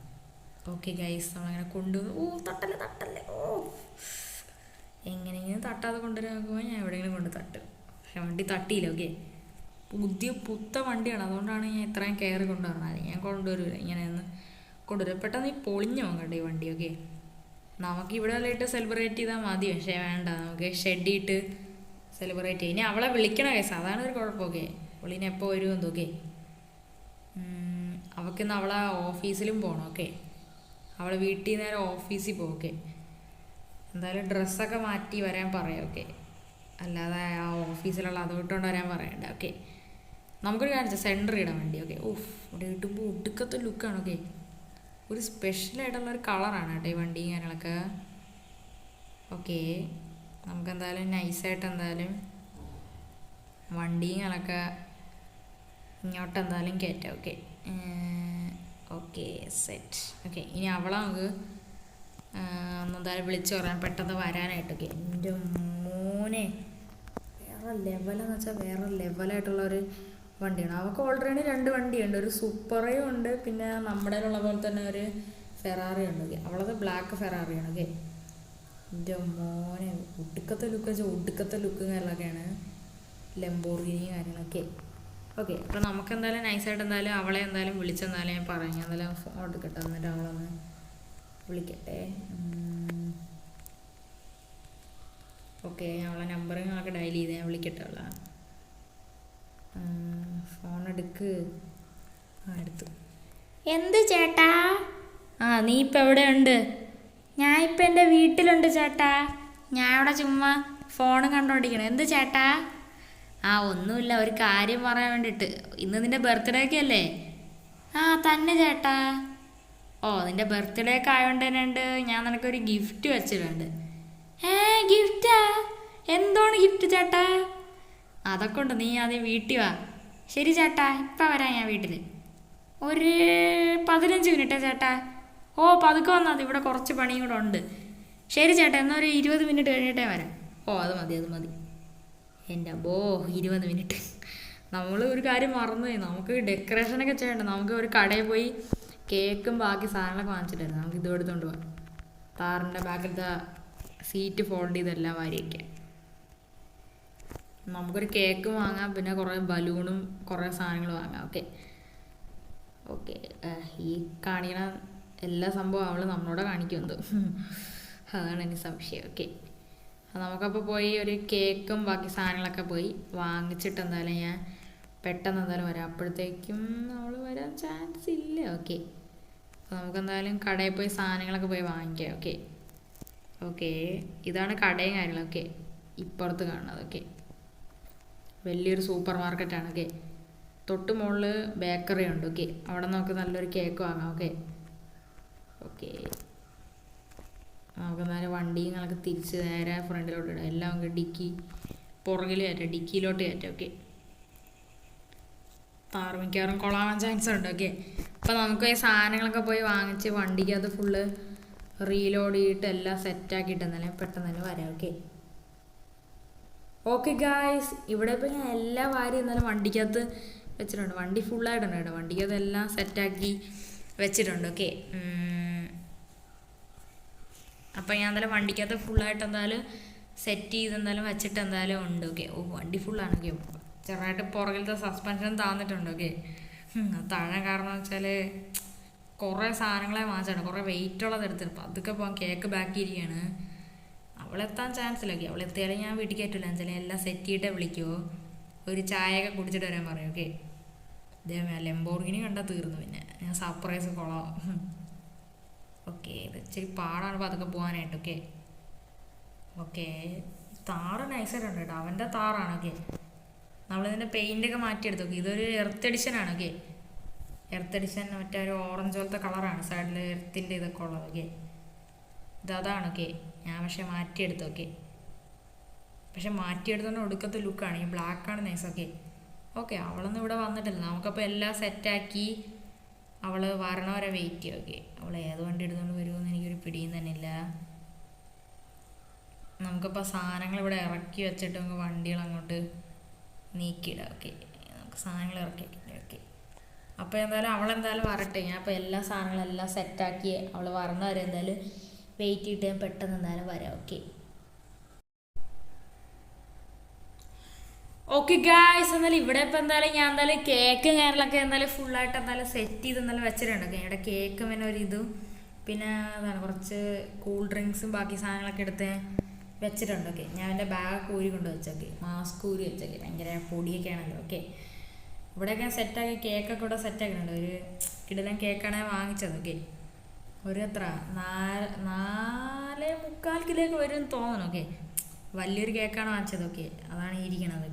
ഓക്കെ ഗൈസ്. നമ്മളങ്ങനെ കൊണ്ടുവന്ന് തട്ടല്ലേ എങ്ങനെയെങ്കിലും തട്ടാതെ കൊണ്ടുവരാൻ നോക്കുമ്പോൾ ഞാൻ എവിടെയെങ്കിലും കൊണ്ട് തട്ടും. പക്ഷെ വണ്ടി തട്ടിയില്ല ഓക്കെ. പുത്ത വണ്ടിയാണ്, അതുകൊണ്ടാണ് ഞാൻ ഇത്രയും കെയർ കൊണ്ടുവരണത്. ഞാൻ കൊണ്ടുവരില്ല, ഇങ്ങനെയൊന്ന് കൊണ്ടുവരും. പെട്ടെന്ന് ഈ പൊളിഞ്ഞു പോകണ്ട ഈ വണ്ടി ഓക്കെ. നമുക്ക് ഇവിടെ വല്ലയിട്ട് സെലിബ്രേറ്റ് ചെയ്താൽ മതി, പക്ഷേ വേണ്ട, നമുക്ക് ഷെഡിയിട്ട് സെലിബ്രേറ്റ് ചെയ്യും. ഇനി അവളെ വിളിക്കണ കേസ്, അതാണ് ഒരു കുഴപ്പമൊക്കെ. അവളിനി എപ്പോൾ വരുമെന്ന് ഓക്കെ. അവൾക്കിന്ന് അവളെ ഓഫീസിലും പോകണം ഓക്കെ. അവളെ വീട്ടിൽ നിന്ന് നേരെ ഓഫീസിൽ പോകും ഓക്കെ. എന്തായാലും ഡ്രസ്സൊക്കെ മാറ്റി വരാൻ പറയാം ഓക്കെ. അല്ലാതെ ആ ഓഫീസിലുള്ള അത് വിട്ടുകൊണ്ട് വരാൻ പറയണ്ട ഓക്കെ. നമുക്കൊരു കാണിച്ചാൽ സെൻറ്റർ ഇടാൻ വേണ്ടി ഓക്കെ. ഇവിടെ കിട്ടുമ്പോൾ ഒടുക്കത്തെ ലുക്കാണ് ഓക്കെ. ഒരു സ്പെഷ്യലായിട്ടുള്ളൊരു കളറാണ് കേട്ടോ ഈ വണ്ടിയും കാര്യങ്ങളൊക്കെ ഓക്കെ. നമുക്കെന്തായാലും നൈസായിട്ട് എന്തായാലും വണ്ടിയും കാര്യങ്ങളൊക്കെ ഇങ്ങോട്ട് എന്തായാലും കയറ്റാം ഓക്കെ. Okay set okay. ഇനി അവളെ നമുക്ക് എന്തായാലും വിളിച്ച് പറയാൻ പെട്ടെന്ന് വരാനായിട്ടൊക്കെ. എൻ്റെ മോനെ വേറെ ലെവലെന്ന് വെച്ചാൽ വേറെ ലെവലായിട്ടുള്ളൊരു വണ്ടിയാണ്. അവൾക്ക് ഓൾറെഡി 2 വണ്ടിയുണ്ട്, ഒരു സൂപ്പറയും ഉണ്ട്, പിന്നെ നമ്മുടെ ഉള്ള പോലെ തന്നെ ഒരു ഫെറാറി ഉണ്ട് ഓക്കെ. അവളത് ബ്ലാക്ക് ഫെറാറിയാണ് ഓക്കെ. എൻ്റെ മോനെ ഒടുക്കത്തെ ലുക്ക് വെച്ചാൽ ഒടുക്കത്തെ ലുക്കും കാര്യങ്ങളൊക്കെയാണ്, ലംബോർഗിനി കാര്യങ്ങളൊക്കെ ഓക്കെ. അപ്പോൾ നമുക്ക് എന്തായാലും നൈസായിട്ട് എന്തായാലും അവളെ എന്തായാലും വിളിച്ചെന്നാലും ഞാൻ പറയാം. എന്തായാലും ഫോൺ എടുക്കട്ടെ, എന്നിട്ട് അവളൊന്ന് വിളിക്കട്ടെ. ഓക്കെ, അവളെ നമ്പറുകളൊക്കെ ഡയൽ ചെയ്ത് ഞാൻ വിളിക്കട്ടെ അവളെ. ഫോൺ എടുക്ക്. എടുത്തു. എന്ത് ചേട്ടാ? നീ ഇപ്പം എവിടെയുണ്ട്? ഞാൻ ഇപ്പം എൻ്റെ വീട്ടിലുണ്ട് ചേട്ടാ. ഞാൻ ഇവിടെ ചുമ്മാ ഫോണും കണ്ടോണ്ടിരിക്കണം. എന്ത് ചേട്ടാ? ഒന്നുമില്ല, ഒരു കാര്യം പറയാൻ വേണ്ടിയിട്ട്. ഇന്ന് നിൻ്റെ ബർത്ത്ഡേ ഒക്കെ അല്ലേ? തന്നെ ചേട്ടാ. നിൻ്റെ ബർത്ത്ഡേ ഒക്കെ ആയതുകൊണ്ട് തന്നെ ഉണ്ട്, ഞാൻ നിനക്കൊരു ഗിഫ്റ്റ് വെച്ചിട്ടുണ്ട്. ഗിഫ്റ്റാ? എന്താണ് ഗിഫ്റ്റ് ചേട്ടാ? അതൊക്കെ ഉണ്ട്, നീ ആദ്യം വീട്ടിൽ വാ. ശരി ചേട്ടാ, ഇപ്പം വരാം ഞാൻ വീട്ടിൽ. ഒരു 15 മിനിറ്റ് ചേട്ടാ. പതുക്കെ വന്നാൽ മതി, ഇവിടെ കുറച്ച് പണിയും കൂടെ ഉണ്ട്. ശരി ചേട്ടാ, എന്നാൽ ഒരു 20 മിനിറ്റ് കഴിഞ്ഞിട്ടേ വരാം. അത് മതി. എൻ്റെ 20 മിനിറ്റ്. നമ്മൾ ഒരു കാര്യം മറന്നുപോയി, നമുക്ക് ഡെക്കറേഷനൊക്കെ ചെയ്യണ്ടേ. നമുക്ക് ഒരു കടയിൽ പോയി കേക്കും ബാക്കി സാധനങ്ങളൊക്കെ വാങ്ങിച്ചിട്ടായിരുന്നു. നമുക്ക് ഇത് എടുത്തുകൊണ്ട് പോകാം. താറിൻ്റെ ബാക്കിലത്തെ സീറ്റ് ഫോൾഡ് ചെയ്തെല്ലാം വാരി വയ്ക്കാം. നമുക്കൊരു കേക്ക് വാങ്ങാം, പിന്നെ കുറേ ബലൂണും കുറേ സാധനങ്ങൾ വാങ്ങാം. ഓക്കെ. ഈ കാണിക്കണ എല്ലാ സംഭവം അവൾ നമ്മളോട് കാണിക്കുമെന്തോ, അതാണ് എനിക്ക് സംശയം. നമുക്കപ്പോൾ പോയി ഒരു കേക്കും ബാക്കി സാധനങ്ങളൊക്കെ പോയി വാങ്ങിച്ചിട്ട് എന്തായാലും ഞാൻ പെട്ടെന്ന് എന്തായാലും വരാം. അപ്പോഴത്തേക്കും അവൾ വരാൻ ചാൻസ് ഇല്ല. അപ്പോൾ നമുക്കെന്തായാലും കടയിൽ പോയി സാധനങ്ങളൊക്കെ പോയി വാങ്ങിക്കാം. ഇതാണ് കടയും കാര്യങ്ങളൊക്കെ ഇപ്പുറത്ത് കാണുന്നത്. വലിയൊരു സൂപ്പർ മാർക്കറ്റാണ്. തൊട്ട് മുകളിൽ ബേക്കറി ഉണ്ട്. അവിടെ നമുക്ക് നല്ലൊരു കേക്ക് വാങ്ങാം. നമുക്കെന്നാലും വണ്ടിയും കണക്ക് തിരിച്ച് നേരെ ഫ്രണ്ടിലോട്ട് ഇടാം. എല്ലാം നമുക്ക് പുറകിൽ കയറ്റാം, ഡിക്കിയിലോട്ട് കയറ്റാം. താറ് മിക്കവാറും കൊള്ളാൻ ചാൻസ് ഉണ്ട്. അപ്പോൾ നമുക്ക് ഈ സാധനങ്ങളൊക്കെ പോയി വാങ്ങിച്ച് വണ്ടിക്ക് അത് ഫുള്ള് റീലോഡ് ചെയ്തിട്ട് എല്ലാം സെറ്റാക്കിയിട്ട് എന്നാലും പെട്ടെന്ന് തന്നെ വരാം. ഓക്കെ ഗായ്സ്, ഇവിടെ ഇപ്പോൾ ഞാൻ എല്ലാ വാരി എന്നാലും വണ്ടിക്കകത്ത് വെച്ചിട്ടുണ്ട്. വണ്ടി ഫുള്ളായിട്ടുണ്ട് കേട്ടോ. വണ്ടിക്കകത്ത് എല്ലാം സെറ്റാക്കി വെച്ചിട്ടുണ്ട്. അപ്പോൾ ഞാൻ എന്തായാലും വണ്ടിക്കകത്ത് ഫുള്ളായിട്ട് എന്തായാലും സെറ്റ് ചെയ്ത് എന്തായാലും വെച്ചിട്ട് എന്തായാലും ഉണ്ട്. വണ്ടി ഫുള്ളാണ്. ചെറുതായിട്ട് പുറകിലത്തെ സസ്പെൻഷൻ താന്നിട്ടുണ്ട്. താഴെ കാരണം വെച്ചാൽ കുറേ സാധനങ്ങളെ വാങ്ങിച്ചാണ്, കുറേ വെയിറ്റുള്ളത് എടുത്തിട്ട് അതൊക്കെ പോകാൻ കേക്ക് ബാക്കിയിരിക്കുകയാണ്. അവളെത്താൻ ചാൻസ് ഇല്ല. അവളെത്തിയാലും ഞാൻ വീട്ടിൽ കയറ്റില്ല. എന്നുവെച്ചാൽ എല്ലാം സെറ്റ് ചെയ്തിട്ടേ വിളിക്കുമോ. ഒരു ചായയൊക്കെ കുടിച്ചിട്ട് വരാൻ പറയും. ഇതേ ലംബോർഗിനി കണ്ടാൽ തീർന്നു. പിന്നെ ഞാൻ സർപ്രൈസ് കൊള്ളാം. ഇത് ഇച്ചിരി പാടാണ് അപ്പോൾ അതൊക്കെ പോകാനായിട്ട്. താറ് നൈസായിട്ടുണ്ട് കേട്ടോ. അവൻ്റെ താറാണ്. നമ്മളിതിൻ്റെ പെയിൻ്റൊക്കെ മാറ്റിയെടുത്തു. ഇതൊരു എർത്ത് എഡിഷനാണ്. എർത്ത് എഡിഷൻ മറ്റേ ഒരു ഓറഞ്ച് പോലത്തെ കളറാണ് സൈഡിൽ എർത്തിൻ്റെ ഇതൊക്കെ ഉള്ളത്. ഇതാണ്. ഞാൻ പക്ഷെ മാറ്റിയെടുത്തു. പക്ഷെ മാറ്റിയെടുത്തോണ്ട് ഒടുക്കത്തെ ലുക്കാണ്. ഈ ബ്ലാക്കാണ് നൈസ്. അവളൊന്നും ഇവിടെ വന്നിട്ടില്ല. നമുക്കപ്പോൾ എല്ലാം സെറ്റാക്കി അവൾ വരണവരെ വെയിറ്റ് ചെയ്യും. അവൾ ഏത് വണ്ടി എടുത്തുകൊണ്ട് വരുമെന്ന് എനിക്കൊരു പിടിയും തന്നെ ഇല്ല. നമുക്കിപ്പോൾ സാധനങ്ങൾ ഇവിടെ ഇറക്കി വെച്ചിട്ട് നമുക്ക് വണ്ടികൾ അങ്ങോട്ട് നീക്കിയിടാം. നമുക്ക് സാധനങ്ങൾ ഇറക്കി വയ്ക്കണ്ടേ. അപ്പോൾ എന്തായാലും അവളെന്തായാലും വരട്ടെ. ഞാൻ അപ്പോൾ എല്ലാ സാധനങ്ങളെല്ലാം സെറ്റാക്കി അവൾ വരണവരെ എന്തായാലും വെയിറ്റ് ചെയ്തിട്ട് ഞാൻ പെട്ടെന്ന് എന്തായാലും വരാം. ഗായ്സ്, എന്നാലും ഇവിടെ ഇപ്പോൾ എന്തായാലും ഞാൻ എന്തായാലും കേക്ക് കാര്യങ്ങളൊക്കെ എന്തായാലും ഫുള്ളായിട്ട് എന്തായാലും സെറ്റ് ചെയ്ത് എന്തായാലും വെച്ചിട്ടുണ്ട്. ഇവിടെ കേക്കും പിന്നെ ഒരിതും പിന്നെ അതാണ് കുറച്ച് കൂൾ ഡ്രിങ്ക്സും ബാക്കി സാധനങ്ങളൊക്കെ എടുത്ത് വെച്ചിട്ടുണ്ട്. ഞാൻ എൻ്റെ ബാഗ് ഊരി കൊണ്ട് വെച്ചേക്കെ, മാസ്ക് ഊരി വെച്ചേക്കെ. ഭയങ്കര പൊടിയൊക്കെ ആണല്ലോ. ഇവിടെയൊക്കെ സെറ്റാക്കി കേക്കൊക്കെ ഇവിടെ സെറ്റാക്കിയിട്ടുണ്ട്. ഒരു കിടിലൻ കേക്കാണ് ഞാൻ വാങ്ങിച്ചത്. ഒരു എത്ര 4.25 കിലോയൊക്കെ വരുമെന്ന് തോന്നണം. വലിയൊരു കേക്കാണ് വാങ്ങിച്ചത്. അതാണ് ഇരിക്കണത്.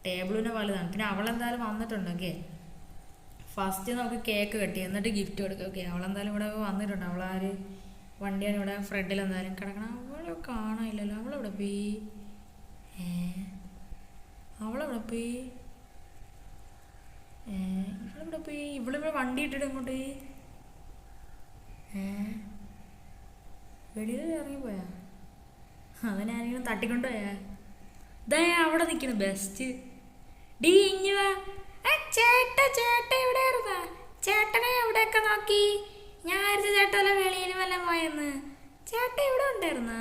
ടേബിളിന് വലുതാണ്. പിന്നെ അവളെന്തായാലും വന്നിട്ടുണ്ട്. ഫസ്റ്റ് നമുക്ക് കേക്ക് കെട്ടി എന്നിട്ട് ഗിഫ്റ്റ് കൊടുക്കും. അവളെന്തായാലും ഇവിടെ വന്നിട്ടുണ്ട്. അവളാര് വണ്ടിയാണ് ഇവിടെ ഫ്രണ്ടിൽ എന്തായാലും കിടക്കണം. അവളെ കാണാനില്ലല്ലോ. അവളെവിടെ പോയി? ഇവളെവിടെ പോയി? ഇവളിവിടെ വണ്ടി ഇട്ടിട്ട് ഇങ്ങോട്ട് വെളിയിൽ ഇറങ്ങിപ്പോയാ? അവനാരെങ്കിലും തട്ടിക്കൊണ്ടു പോയാ? ഇതാ അവിടെ നിൽക്കുന്നു ബെസ്റ്റ്. ഡീ ഇഞ്ഞു വാ. ചേട്ട എവിടെ ആയിരുന്നാ? ചേട്ടനെ എവിടെയൊക്കെ നോക്കി? ഞാൻ ആയിരുന്നു ചേട്ടല്ല വെളിയിൽ വല്ല പോയെന്ന്. ചേട്ടൻ ഇവിടെ ഉണ്ടായിരുന്നാ?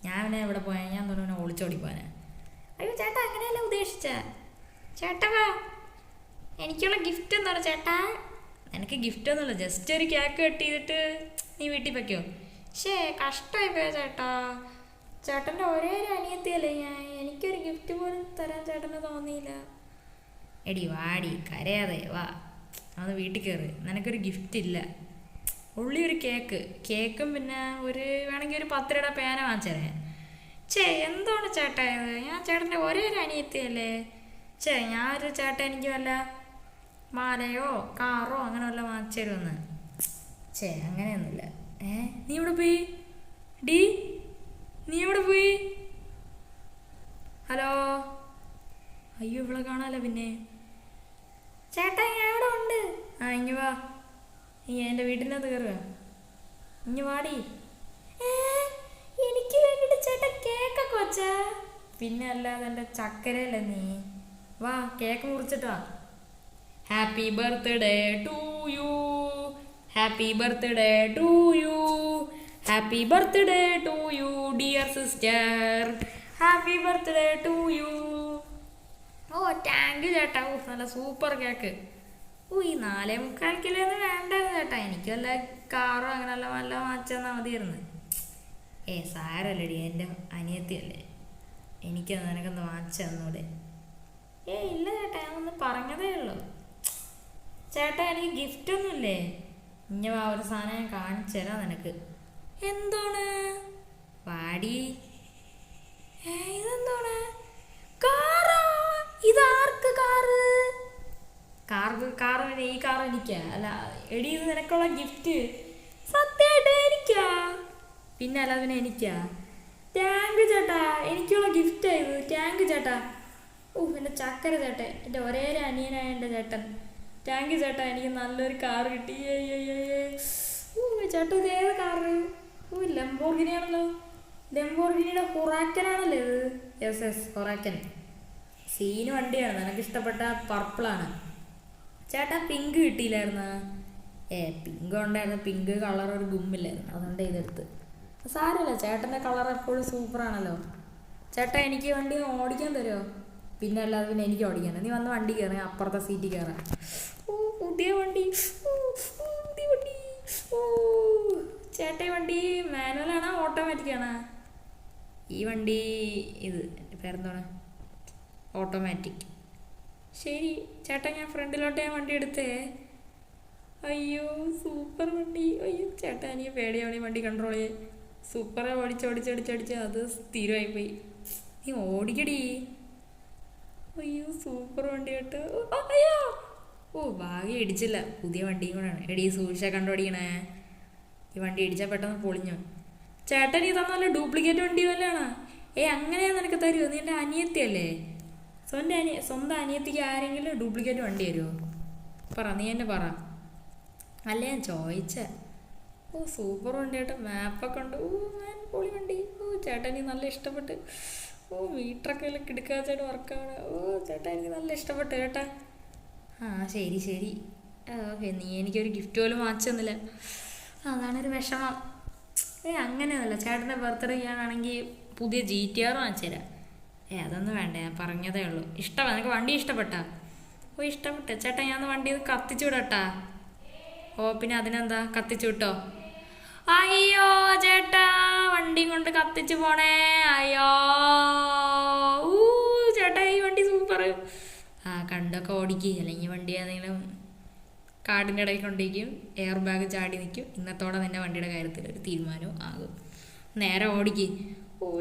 ഞാൻ പിന്നെ എവിടെ പോയാ? ഞാൻ തോന്നുന്നു ഒളിച്ചോടി പോയാ. അയ്യോ ചേട്ടാ, അങ്ങനെയല്ല ഉദ്ദേശിച്ച. ചേട്ടാ വാ, എനിക്കുള്ള ഗിഫ്റ്റ് എന്താണ് ചേട്ടാ? എനിക്ക് ഗിഫ്റ്റ് ഒന്നുമില്ല, ജസ്റ്റ് ഒരു കേക്ക് കട്ട് ചെയ്തിട്ട് നീ വീട്ടിൽ വയ്ക്കോ. ശേ, കഷ്ടമായി പോയാ ചേട്ടാ. ചേട്ടൻ്റെ ഒരേ ഒരു അനിയത്തിയല്ലേ ഞാൻ, എനിക്കൊരു ഗിഫ്റ്റ് പോലും തരാൻ ചേട്ടന് തോന്നിയില്ല. എടി വാടി കരയാതെ വാ, അന്ന് വീട്ടിൽ കയറി, നിനക്കൊരു ഗിഫ്റ്റ് ഇല്ല. ഉള്ളി ഒരു കേക്കും പിന്നെ ഒരു വേണമെങ്കിൽ ഒരു 10 രൂപയുടെ പേന വാങ്ങിച്ചേ. എന്താണ് ചേട്ടാ ഇത്, ഞാൻ ചേട്ടൻ്റെ ഒരേ ഒരു അനിയത്തിയല്ലേ. ഞാനൊരു ചേട്ടൻ എനിക്ക് വല്ല മാലയോ കാറോ അങ്ങനെ വല്ല വാങ്ങിച്ചു തരുമെന്ന്. അങ്ങനെയൊന്നുമില്ല. നീ ഇവിടെ പോയി ഡീ, നീ എവിടെ പോയി? ഹലോ, അയ്യോ ഇവിടെ കാണാലോ. പിന്നെ ചേട്ടാ ഞാൻ ഇവിടെ ഉണ്ട്. ഇങ്ങ് വാ, നീ എൻ്റെ വീട്ടിനകത്ത് കയറുക. ഇങ്ങ് വാടി. എനിക്ക് വേണ്ടിട്ട് ചേട്ടാ കേക്കൊക്കെ വച്ചാ? പിന്നെ അല്ലാതെ എൻ്റെ ചക്കരയല്ലേ നീ. വാ കേക്ക് മുറിച്ചിട്ടാ. Happy birthday to you, happy birthday to you, happy birthday to you dear sister, happy birthday to you. Thank you ചേട്ടാ. നല്ല സൂപ്പർ കേക്ക്. ഈ 4.25 കിലോന്ന് വേണ്ടായിരുന്നു ചേട്ടാ, എനിക്ക് വല്ല കാറോ അങ്ങനെ വല്ല വാങ്ങിച്ചെന്നാൽ മതിയായിരുന്നു. സാരല്ലടി, എൻ്റെ അനിയത്തിയല്ലേ, എനിക്കത് നിനക്കൊന്ന് വാങ്ങിച്ചു തന്നൂടെ? ഇല്ല ചേട്ടാ, ഞാൻ ഒന്ന് പറഞ്ഞതേ ഉള്ളൂ. ചേട്ടാ എനിക്ക് ഗിഫ്റ്റൊന്നുമില്ലേ? ഇഞ്ഞ ഒരു സാധനം ഞാൻ കാണിച്ചു തരാം നിനക്ക്. എന്താണ്? വാടി. ഇതെന്താണ്? കാറാ? ഇതാർക്ക് കാറ്? കാറ് ഈ കാർ എനിക്കാ? അല്ല എടി, ഇത് നിനക്കുള്ള ഗിഫ്റ്റ്. സത്യമായിട്ട് എനിക്കാ? പിന്നെ അല്ല പിന്നെ എനിക്കാ? താങ്ക് യു ചേട്ടാ, എനിക്കുള്ള ഗിഫ്റ്റാ ഇത്. താങ്ക് യു ചേട്ടാ. എൻ്റെ ചക്കര ചേട്ടൻ, എൻ്റെ ഒരേ ഒരു അനിയനായ എൻ്റെ ചേട്ടൻ. താങ്ക് യു ചേട്ടാ, എനിക്ക് നല്ലൊരു കാറ് കിട്ടി. ചേട്ടാ ഇത് ഏത് കാറ്? ലംബോർഗിനി ആണല്ലോ. ലംബോർഗിനിയുടെ ഹുറാക്കനാണല്ലോ ഇത്. യെസ് ഹുറാക്കൻ. സീന് വണ്ടിയാണ്, നിനക്കിഷ്ടപ്പെട്ട പർപ്പിളാണ്. ചേട്ടാ പിങ്ക് കിട്ടിയില്ലായിരുന്ന? പിങ്ക് ഉണ്ടായിരുന്നു, പിങ്ക് കളർ ഒരു ഗുമ്മില്ലായിരുന്നു, അതുകൊണ്ട് ഇതെടുത്ത്. സാരമില്ല, ചേട്ടൻ്റെ കളർ എപ്പോഴും സൂപ്പറാണല്ലോ. ചേട്ടാ എനിക്ക് വണ്ടി ഓടിക്കാൻ തരുമോ? പിന്നെ അല്ലാതെ പിന്നെ എനിക്ക് ഓടിക്കാൻ. നീ വന്ന് വണ്ടി കയറി, അപ്പുറത്തെ സീറ്റിൽ കയറാം. പുതിയ വണ്ടി, പുതിയ വണ്ടി. ചേട്ടാ ഈ വണ്ടി മാനുവലാണോ ഓട്ടോമാറ്റിക് ആണോ? ഈ വണ്ടി ഇത് പേരെന്താണ്? ഓട്ടോമാറ്റിക്. ശരി ചേട്ടാ, ഞാൻ ഫ്രണ്ടിലോട്ട് ഞാൻ വണ്ടി എടുത്തേ. അയ്യോ സൂപ്പർ വണ്ടി. അയ്യോ ചേട്ടാ എനിക്ക് പേടിയാണ് ഈ വണ്ടി കൺട്രോൾ ചെയ്യാൻ. സൂപ്പറാ, ഓടിച്ചോടിച്ചോടിച്ചോടിച്ച് അത് സ്ഥിരമായിപ്പോയി. നീ ഓടിക്കടി. അയ്യോ സൂപ്പർ വണ്ടി കേട്ടോ. അയ്യോ ഭാഗ്യം ഇടിച്ചില്ല, പുതിയ വണ്ടിയും കൂടെയാണ്. എടി സൂക്ഷിച്ചാ കണ്ടോടിക്കണേ, ഈ വണ്ടി ഇടിച്ചാൽ പെട്ടെന്ന് പൊളിഞ്ഞു. ചേട്ടൻ ഈ തന്നല്ല ഡ്യൂപ്ലിക്കേറ്റ് വണ്ടി വല്ലാണ്. അങ്ങനെയാ നിനക്ക് തരുമോ? നീ എൻ്റെ അനിയത്തിയല്ലേ. സ്വന്തം അനിയത്തിക്ക് ആരെങ്കിലും ഡ്യൂപ്ലിക്കേറ്റ് വണ്ടി തരുമോ? പറ, നീ എന്നെ പറ. അല്ല ഞാൻ ചോദിച്ച. സൂപ്പർ വണ്ടി ചേട്ടാ, മാപ്പൊക്കെ ഉണ്ട്. പൊളി വണ്ടി. ചേട്ടാ എനിക്ക് നല്ല ഇഷ്ടപ്പെട്ട്. മീറ്ററൊക്കെ എല്ലാം കിടക്കാച്ചായിട്ട് വർക്കാണ്. ചേട്ടാ എനിക്ക് നല്ല ഇഷ്ടപ്പെട്ടു ചേട്ടാ. ശരി. ഓക്കെ, നീ എനിക്കൊരു ഗിഫ്റ്റ് പോലും വാങ്ങിച്ചു തന്നില്ല, അതാണൊരു വിഷമം. അങ്ങനെയൊന്നുമല്ല, ചേട്ടൻ്റെ ബർത്ത്ഡേ ചെയ്യാനാണെങ്കിൽ പുതിയ GTR വാങ്ങിച്ചു തരാം. അതൊന്നും വേണ്ട, ഞാൻ പറഞ്ഞതേ ഉള്ളൂ. ഇഷ്ടമാണ് നിനക്ക് വണ്ടി ഇഷ്ടപ്പെട്ടാ? ഇഷ്ടപ്പെട്ടെ ചേട്ടാ, ഞാൻ വണ്ടി കത്തിച്ചു വിടട്ടാ. പിന്നെ അതിനെന്താ, കത്തിച്ചു വിട്ടോ? അയ്യോ ചേട്ടാ വണ്ടി കൊണ്ട് കത്തിച്ചു പോണേ. അയ്യോ ചേട്ടാ ഈ വണ്ടി സൂപ്പർ. കണ്ടൊക്കെ ഓടിക്കുക, അല്ലെങ്കിൽ വണ്ടി ഏതെങ്കിലും കാടിൻ്റെ ഇടയിൽ കൊണ്ടിരിക്കും, എയർ ബാഗ് ചാടി നിൽക്കും. ഇന്നത്തോടെ നിൻ്റെ വണ്ടിയുടെ കാര്യത്തിൽ ഒരു തീരുമാനവും ആകും. നേരെ ഓടിക്ക്.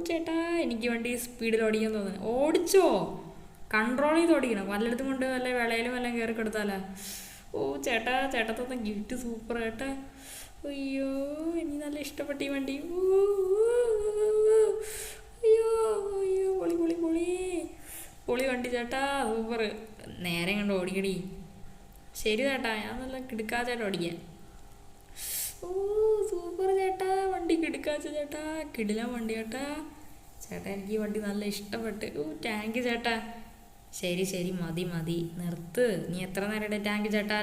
ചേട്ടാ എനിക്ക് വണ്ടി സ്പീഡിൽ ഓടിക്കാൻ തോന്നുന്നു. ഓടിച്ചോ, കൺട്രോൾ ചെയ്ത് ഓടിക്കണം. വല്ലയിടത്തും കൊണ്ട് വല്ല വിളയിലും വല്ലതും കയറി കൊടുത്താലോ. ചേട്ടാ തന്ന ഗിഫ്റ്റ് സൂപ്പർ ചേട്ടാ. അയ്യോ എനിക്ക് നല്ല ഇഷ്ടപ്പെട്ട ഈ വണ്ടി. അയ്യോ പൊളി വണ്ടി ചേട്ടാ, സൂപ്പർ. നേരെ കണ്ട് ഓടിക്കടി. ശരി ചേട്ടാ, ഞാൻ നല്ല കിടുക്കാച്ചേട്ടാ ഓടിക്കാൻ. സൂപ്പർ ചേട്ടാ, വണ്ടി കിടുക്കാച്ച ചേട്ടാ, കിടിലൻ വണ്ടി ചേട്ടാ. ചേട്ടാ എനിക്ക് ഈ വണ്ടി നല്ല ഇഷ്ടപ്പെട്ട്. താങ്ക് യു ചേട്ടാ. ശരി മതി നിർത്ത്. നീ എത്ര നേരം ടാങ്ക് ചേട്ടാ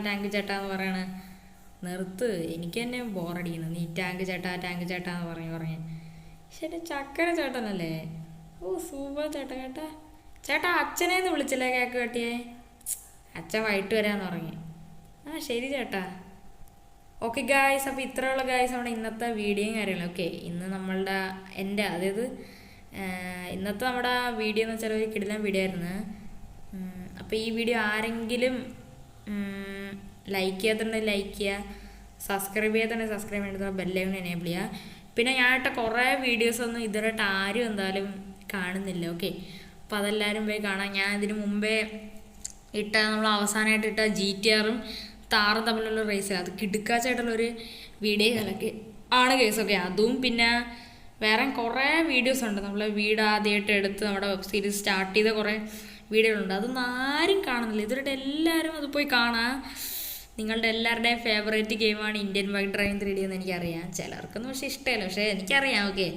എന്ന് പറയണ? നിർത്ത്, എനിക്ക് തന്നെ ബോറടിക്കണം. നീ ടാങ്ക് ചേട്ടാ എന്ന് പറഞ്ഞ്. ശരി ചക്കര ചേട്ടനല്ലേ? സൂപ്പർ ചേട്ടാ. ചേട്ടാ അച്ഛനേന്ന് വിളിച്ചില്ലേ കേക്ക് കെട്ടിയേ? അച്ഛൻ വൈകിട്ട് വരാമെന്ന് പറഞ്ഞു. ശരി ചേട്ടാ. ഓക്കെ ഗായ്സ്, അപ്പോൾ ഇത്രയുള്ള ഗായ്സ് നമ്മുടെ ഇന്നത്തെ വീഡിയോയും കാര്യങ്ങളും. ഓക്കെ, ഇന്ന് നമ്മളുടെ അതായത് ഇന്നത്തെ നമ്മുടെ വീഡിയോ എന്ന് വെച്ചാൽ ഒരു കിടിലൻ വീഡിയോ ആയിരുന്നു. അപ്പോൾ ഈ വീഡിയോ ആരെങ്കിലും ലൈക്ക് ചെയ്യാത്തുണ്ടെങ്കിൽ ലൈക്ക് ചെയ്യുക, സബ്സ്ക്രൈബ് ചെയ്യാത്തുണ്ടെങ്കിൽ സബ്സ്ക്രൈബ് ചെയ്തിട്ട് ബെല്ലൈക്കൺ എനേബിൾ ചെയ്യുക. പിന്നെ ഞാനിട്ട കുറേ വീഡിയോസൊന്നും ഇതുവരെയായിട്ട് ആരും എന്തായാലും കാണുന്നില്ല. ഓക്കെ, അപ്പോൾ അതെല്ലാവരും പോയി കാണാം. ഞാൻ ഇതിന് മുമ്പേ നമ്മൾ അവസാനമായിട്ട് ഇട്ട GTR-ഉം താറും തമ്മിലുള്ള റേസ്, അത് കിടുക്കാച്ചായിട്ടുള്ളൊരു വീഡിയോ കലക്ക് ആണ് കേസൊക്കെ. അതും പിന്നെ വേറെ കുറേ വീഡിയോസ് ഉണ്ട്. നമ്മൾ വീട് ആദ്യമായിട്ട് എടുത്ത് നമ്മുടെ വെബ് സീരീസ് സ്റ്റാർട്ട് ചെയ്ത കുറേ വീഡിയോകളുണ്ട്. അതൊന്നും ആരും കാണുന്നില്ല. ഇതുവരെ എല്ലാവരും അത് പോയി കാണാം. നിങ്ങളുടെ എല്ലാവരുടെയും ഫേവറേറ്റ് ഗെയിമാണ് ഇന്ത്യൻ ബൈക്ക് ഡ്രൈവിംഗ് 3D എന്ന് എനിക്കറിയാം. ചിലർക്കൊന്നും പക്ഷേ ഇഷ്ടമല്ല, പക്ഷേ എനിക്കറിയാം. ഓക്കെ,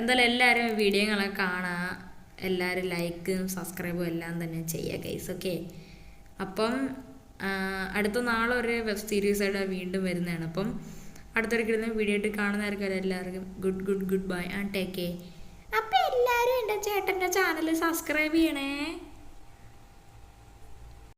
എന്തായാലും എല്ലാവരും വീഡിയോകളൊക്കെ കാണാം. എല്ലാവരും ലൈക്കും സബ്സ്ക്രൈബും എല്ലാം തന്നെ ചെയ്യുക ഗൈസ്. ഓക്കെ, അപ്പം അടുത്ത നാളെ ഒരു വെബ് സീരീസായിട്ട് വീണ്ടും വരുന്നതാണ്. അപ്പം അടുത്തൊരിക്കലും വീഡിയോ ആയിട്ട് കാണുന്നതായിരിക്കും. എല്ലാവർക്കും good bye and take care. അപ്പം എല്ലാവരും എൻ്റെ ചേട്ടൻ്റെ ചാനൽ സബ്സ്ക്രൈബ് ചെയ്യണേ.